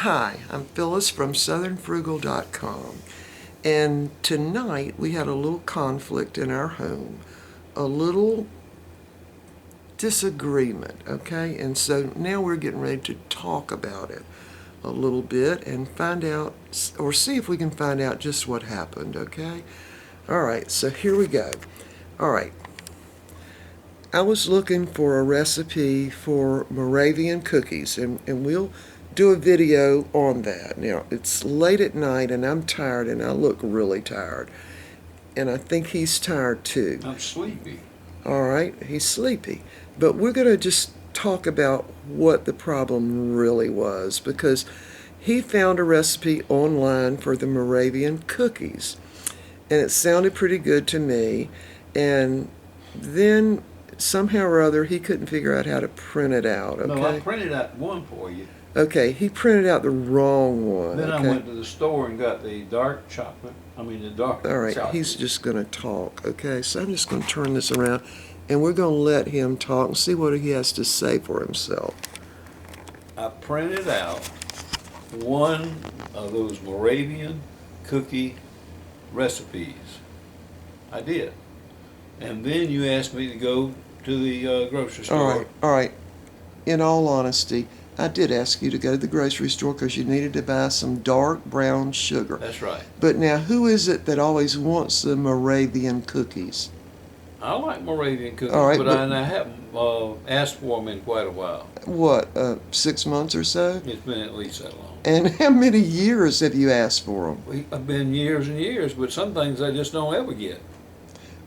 Hi, I'm Phyllis from southernfrugal.com, and tonight we had a little conflict in our home, a little disagreement, okay? And so now we're getting ready to talk about it a little bit and find out, or see if we can find out just what happened, okay? All right, so here we go. All right. I was looking for a recipe for Moravian cookies, and we'll do a video on that. Now, it's late at night, and I'm tired, and I look really tired. And I think he's tired, too. I'm sleepy. All right, he's sleepy. But we're going to just talk about what the problem really was, because he found a recipe online for the Moravian cookies, and it sounded pretty good to me. And then somehow or other he couldn't figure out how to print it out. Okay? No, I printed out one for you. Okay, he printed out the wrong one. Then okay? I went to the store and got the dark chocolate. The dark All right, chocolate. he's just going to talk. Okay, so I'm just going to turn this around, and we're going to let him talk and see what he has to say for himself. I printed out one of those Moravian cookie recipes. I did. And then you asked me to go to the grocery store. All right. In all honesty, I did ask you to go to the grocery store because you needed to buy some dark brown sugar. That's right. But now, who is it that always wants the Moravian cookies? I like Moravian cookies, All right, but I haven't asked for them in quite a while. What, 6 months or so? It's been at least that long. And how many years have you asked for them? I've been years and years, but some things I just don't ever get.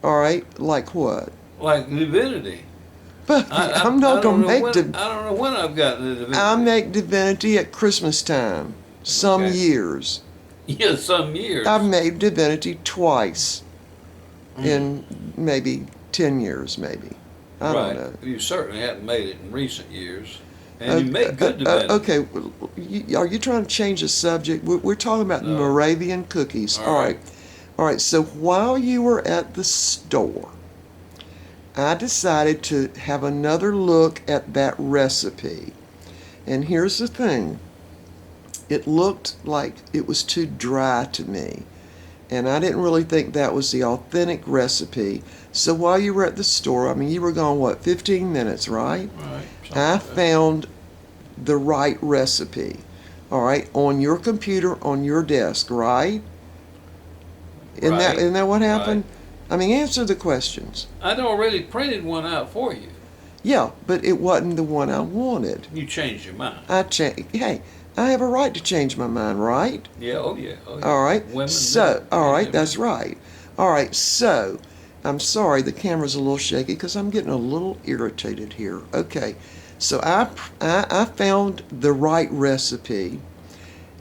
All right, like what? Like divinity. But I'm not going to make I don't know when I've gotten the divinity. I make divinity at Christmas time, some Okay. years. Yeah, some years. I've made divinity twice in maybe 10 years, maybe. I don't know. You certainly haven't made it in recent years. And you make good divinity. Okay, are you trying to change the subject? We're talking about No. Moravian cookies. All right. All right, so while you were at the store, I decided to have another look at that recipe. And here's the thing. It looked like it was too dry to me. And I didn't really think that was the authentic recipe. So while you were at the store, you were gone, what, 15 minutes, right? Right. I found the right recipe, all right, on your computer, on your desk, right? Isn't that what happened? Right. Answer the questions. I'd already printed one out for you. Yeah, but it wasn't the one I wanted. You changed your mind. Hey, I have a right to change my mind, right? Yeah, oh yeah. All right. Women, So, men, all right, men. that's right. All right, so, I'm sorry, the camera's a little shaky because I'm getting a little irritated here. Okay, so I found the right recipe,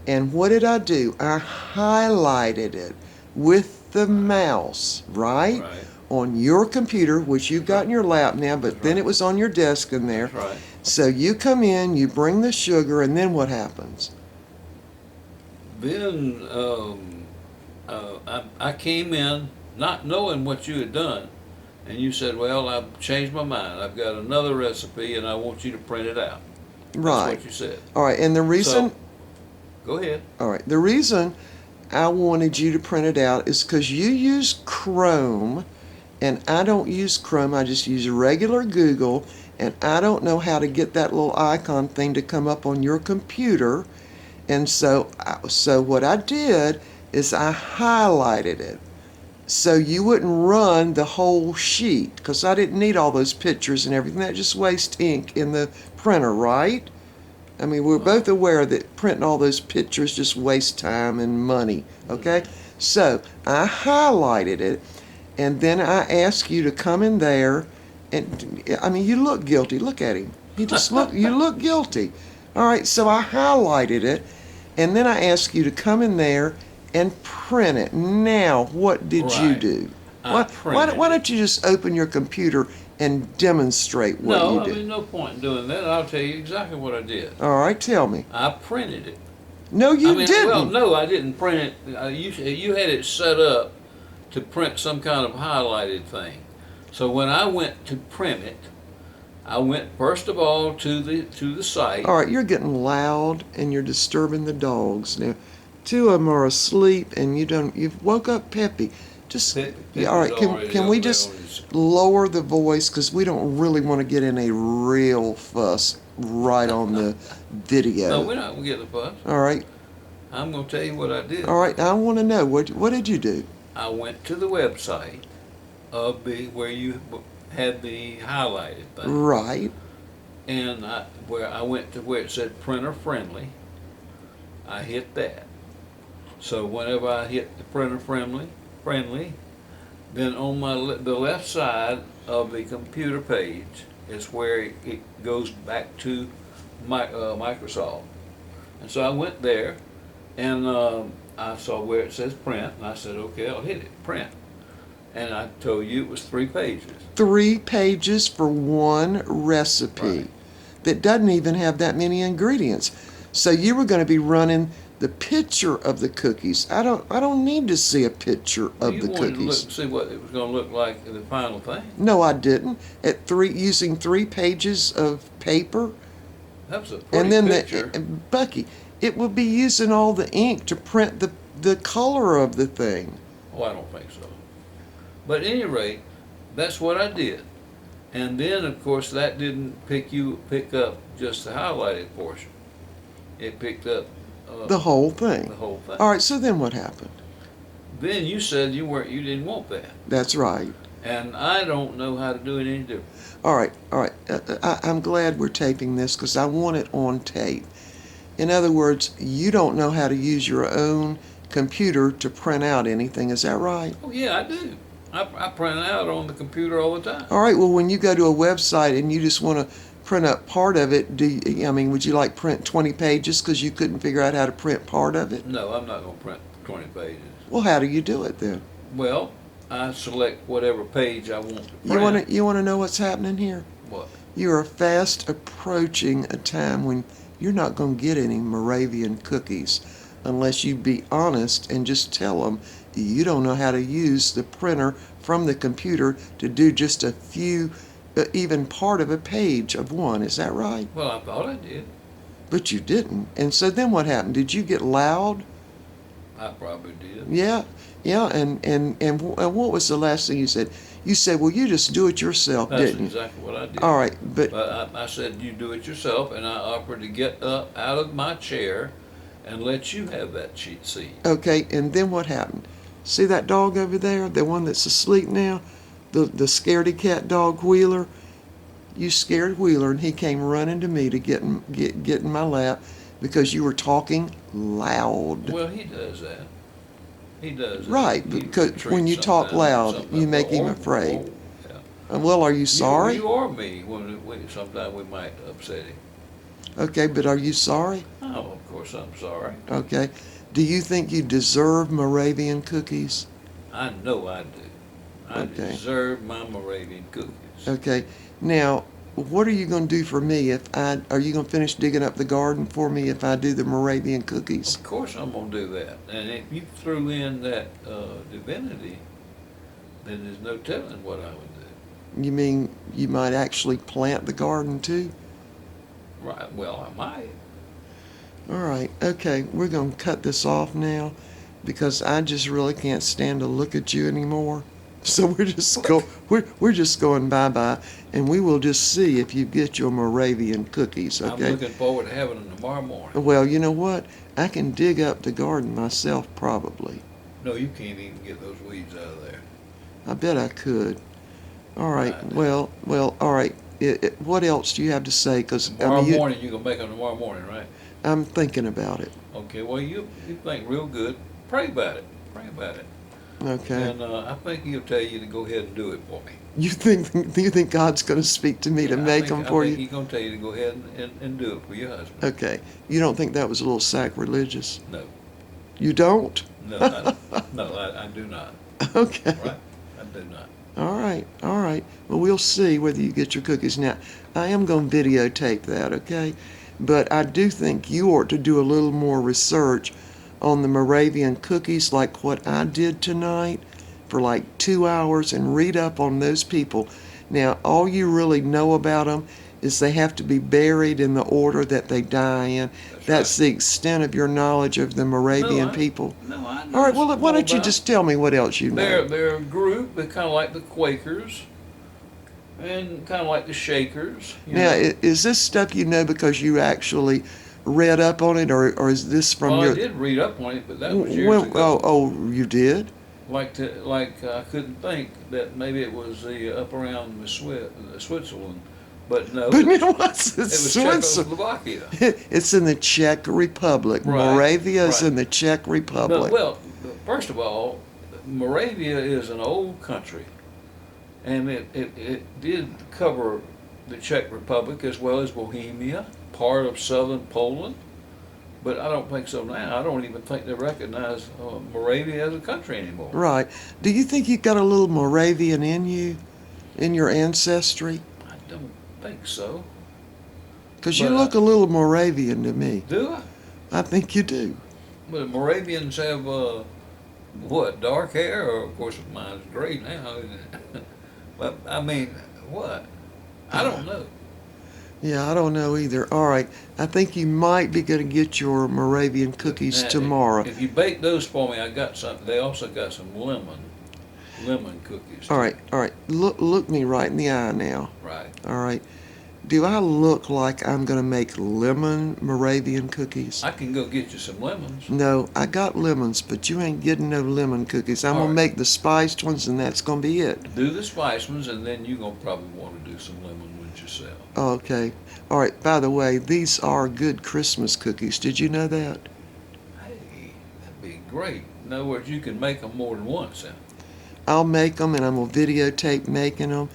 and what did I do? I highlighted it with the mouse, right? On your computer, which you've got in your lap now, but then it was on your desk in there. That's right. So you come in, you bring the sugar, and then what happens? Then I came in not knowing what you had done, and you said, well, I've changed my mind. I've got another recipe, and I want you to print it out. Right. That's what you said. All right, and the reason... So, go ahead. All right, the reason I wanted you to print it out is because you use Chrome, and I don't use Chrome. I just use regular Google, and I don't know how to get that little icon thing to come up on your computer. And so what I did is I highlighted it so you wouldn't run the whole sheet, because I didn't need all those pictures and everything. That just wastes ink in the printer, right? We're both aware that printing all those pictures just wastes time and money, okay? So I highlighted it, and then I asked you to come in there, and you look guilty. Look at him. You look guilty. All right, so I highlighted it, and then I asked you to come in there and print it. Now, what did you do? Why don't you just open your computer and demonstrate what you did? No point in doing that. I'll tell you exactly what I did. All right, tell me. I printed it. No, you didn't. Well, no, I didn't print it. You had it set up to print some kind of highlighted thing. So when I went to print it, I went first of all to the site. All right, you're getting loud and you're disturbing the dogs. Now, two of them are asleep and you've woke up Peppy. Just, yeah, all right, can we just lower the voice because we don't really want to get in a real fuss right on the video. No, we're not gonna get the fuss. All right. I'm gonna tell you what I did. All right, I want to know what did you do? I went to the website of where you had the highlighted thing. Right. And I went to where it said printer friendly. I hit that. So whenever I hit the printer friendly, then on the left side of the computer page is where it goes back to Microsoft. And so I went there, and I saw where it says print, and I said, okay, I'll hit it, print. And I told you it was 3 pages. 3 pages for one recipe. Right. That doesn't even have that many ingredients. So you were going to be running the picture of the cookies. I don't need to see a picture of You the wanted cookies. to see what it was going to look like in the final thing. No, I didn't. Using 3 pages of paper, That was a pretty and then picture. Bucky, it will be using all the ink to print the color of the thing. Oh, I don't think so. But at any rate, that's what I did. And then, of course, that didn't pick up just the highlighted portion. It picked up The whole thing. the whole thing. All right. So then what happened? Then you said you didn't want that, That's right. and I don't know how to do it any different. All right. I'm glad we're taping this because I want it on tape. In other words, you don't know how to use your own computer to print out anything. Is that right? Oh yeah, I do. I print out on the computer all the time. All right. Well, when you go to a website and you just want to print up part of it, would you like print 20 pages because you couldn't figure out how to print part of it? No, I'm not going to print 20 pages. Well, how do you do it then? Well, I select whatever page I want to print. You want to know what's happening here? What? You are fast approaching a time when you're not going to get any Moravian cookies unless you be honest and just tell them you don't know how to use the printer from the computer to do just a few, even part of a page of one. Is that right? Well, I thought I did. But you didn't. And so then what happened? Did you get loud? I probably did. Yeah. And what was the last thing you said? You said, well, you just do it yourself, That's didn't you? exactly what I did. All right, but But I said, you do it yourself, and I offered to get up out of my chair and let you have that seat. okay, and then what happened? See that dog over there, the one that's asleep now? The scaredy cat dog, Wheeler? You scared Wheeler, and he came running to me to get in my lap because you were talking loud. Well, he does that. He does that. Right, He because retreats when you talk sometimes, loud, sometimes. you make him Or- afraid. yeah. Well, are you sorry? You or me, sometimes we might upset him. Okay, but are you sorry? Oh, of course I'm sorry. Okay. Do you think you deserve Moravian cookies? I know I do. I Okay. deserve my Moravian cookies. Okay. Now, what are you going to do for me are you going to finish digging up the garden for me if I do the Moravian cookies? Of course I'm going to do that. And if you threw in that divinity, then there's no telling what I would do. You mean you might actually plant the garden too? Right, well, I might. All right. Okay, we're going to cut this off now because I just really can't stand to look at you anymore. So we're just going bye-bye, and we will just see if you get your Moravian cookies, okay? I'm looking forward to having them tomorrow morning. Well, you know what? I can dig up the garden myself probably. No, you can't even get those weeds out of there. I bet I could. All right. Right. Well, all right. What else do you have to say? Because Tomorrow morning, you're going to make them tomorrow morning, right? I'm thinking about it. Okay, well, you think real good. Pray about it. Pray about it. Okay. And I think he'll tell you to go ahead and do it for me. You think God's going to speak to me to make them for I think you? he's going to tell you to go ahead and do it for your husband. Okay. You don't think that was a little sacrilegious? No. You don't? No, I do not. Okay. Right? I do not. All right. All right. Well, we'll see whether you get your cookies. Now, I am going to videotape that, okay? But I do think you ought to do a little more research on the Moravian cookies like what I did tonight for like 2 hours and read up on those people. Now, all you really know about them is they have to be buried in the order that they die in. That's right. the extent of your knowledge of the Moravian people. No, I All right, know well, why more don't you about. just tell me what else you know? They're a group. They're kind of like the Quakers, and kind of like the Shakers. Now, is this stuff you know because you actually read up on it, or is this from Well, I your? did read up on it, but that was years ago. You did? Like I couldn't think that maybe it was up around Switzerland, but no, But it was, it was it was Switzerland. Czechoslovakia. It's in the Czech Republic. Right, Moravia is right. in the Czech But Republic. well, first of all, Moravia is an old country, and it did cover the Czech Republic as well as Bohemia, part of southern Poland. But I don't think so now. I don't even think they recognize Moravia as a country anymore. Right. Do you think you've got a little Moravian in you, in your ancestry? I don't think so. Because you But look a little Moravian to me. Do I? I think you do. But Moravians have what, dark hair? Or of course mine's gray now. Isn't it? But I mean, what? I don't know. Yeah, I don't know either. All right. I think you might be going to get your Moravian cookies Now, tomorrow. If you bake those for me, I got some. They also got some lemon cookies. All right. All right. Look me right in the eye now. Right. All right. Do I look like I'm going to make lemon Moravian cookies? I can go get you some lemons. No, I got lemons, but you ain't getting no lemon cookies. I'm All going to right. make the spiced ones, and that's going to be it. Do the spice ones, and then you're gonna probably want to do some lemon ones yourself. Okay. All right. By the way, these are good Christmas cookies. Did you know that? Hey, that'd be great. In other words, you can make them more than once. Huh? I'll make them, and I'm going to videotape making them,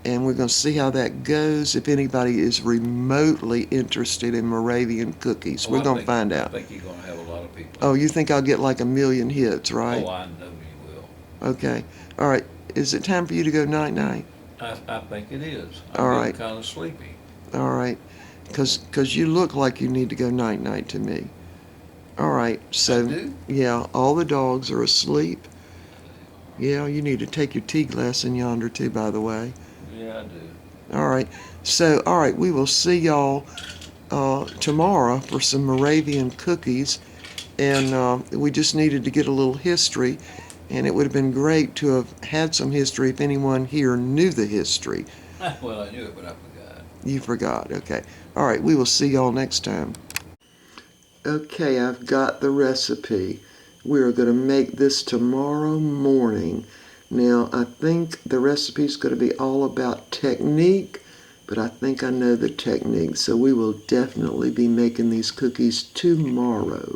and we're going to see how that goes. If anybody is remotely interested in Moravian cookies, we're going to find I out. think you're gonna have a lot of people. Oh, you think I'll get like 1,000,000 hits, right? Oh, I know you will. Okay. All right. Is it time for you to go night-night? I think it is. All I'm right. kind of sleepy. All right. Because you look like you need to go night-night to me. All right. So, I do? yeah, all the dogs are asleep. Yeah, you need to take your tea glass in yonder, too, by the way. Yeah, I do. All right. So, all right, we will see y'all tomorrow for some Moravian cookies. And we just needed to get a little history. And it would have been great to have had some history if anyone here knew the history. Well, I knew it, but I forgot. You forgot. Okay. All right, we will see y'all next time. Okay, I've got the recipe. We're going to make this tomorrow morning. Now, I think the recipe is going to be all about technique, but I think I know the technique, so we will definitely be making these cookies tomorrow.